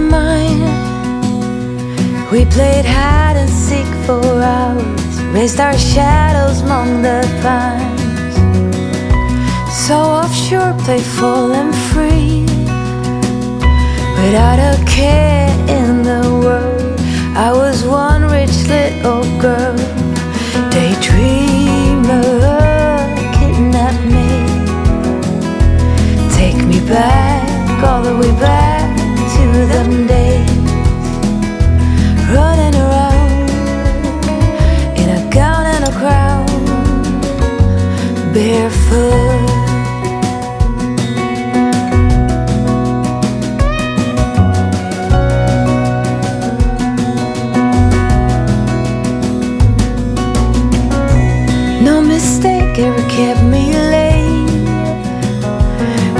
mine. We played hide and seek for hours, raised our shadows among the pines. So offshore, playful and free, without a care in the world. I was one rich little girl, daydreamer, kidnap me. Take me back, all the way back to them days, running around in a gown and a crown, barefoot. No mistake ever kept me late.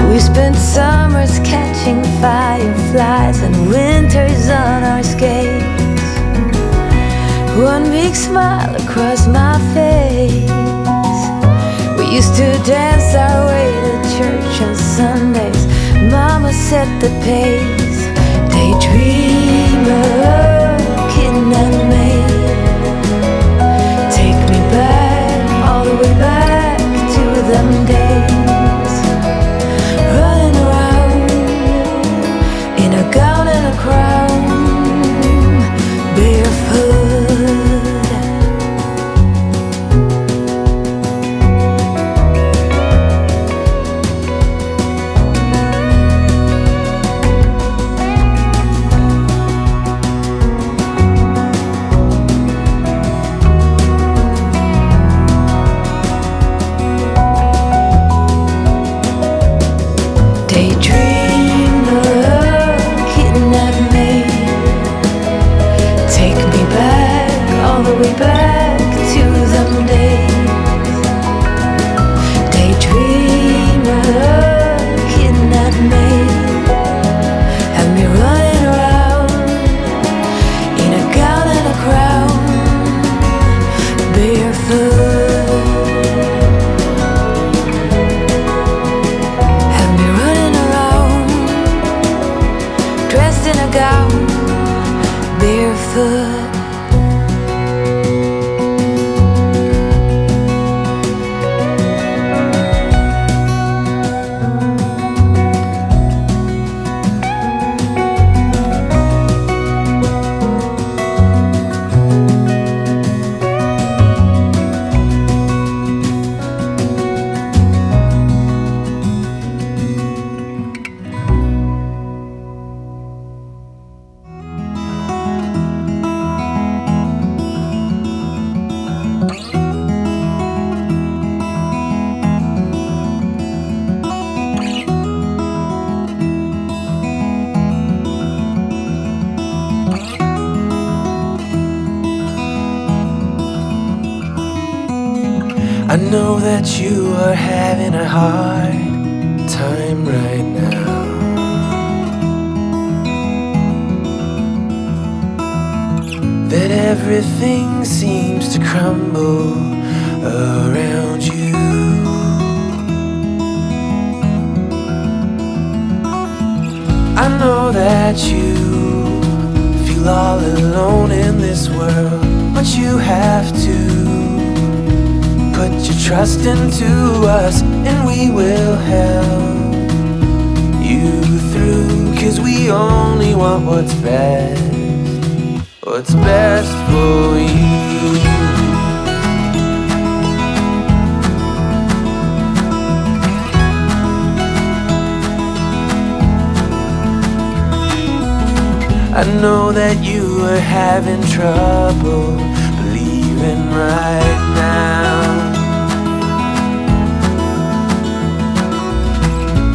We spent summers catching fireflies and winters on our skates. One big smile across my face. We used to dance our way to church on Sundays. Mama set the pace. Daydreamer, kidnap me. Take me back, all the way back to them days, running around in a gown and a crown, barefoot. Way back to them days, daydreamer, kidnap me, have me running around in a gown and a crown, barefoot. Have me running around, dressed in a gown, barefoot. I know that you are having a hard time right now. That everything seems to crumble around you. I know that you feel all alone in this world, but you have to put your trust into us, and we will help you through. 'Cause we only want what's best for you. I know that you are having trouble believing right now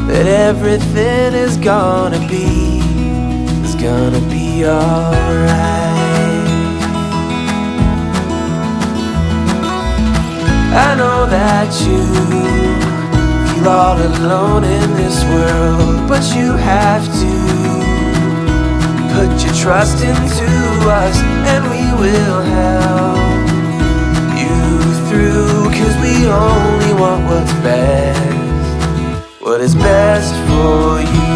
that everything is gonna be alright. I know that you feel all alone in this world, but you have to put your trust into us, and we will help you through. 'Cause we only want what's best, what is best for you.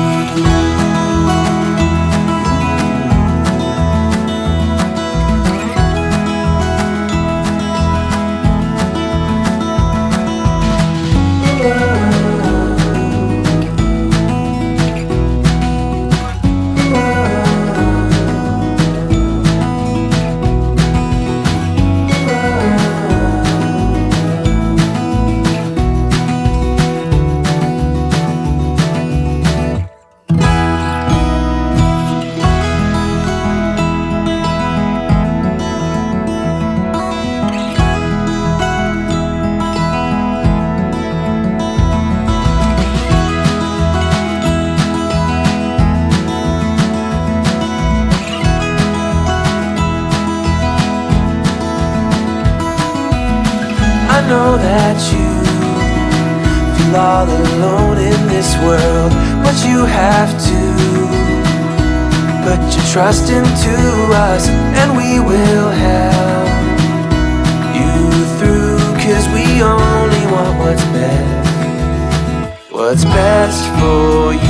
know that you feel all alone in this world, but you have to put your trust into us, and we will help you through, 'cause we only want what's best for you.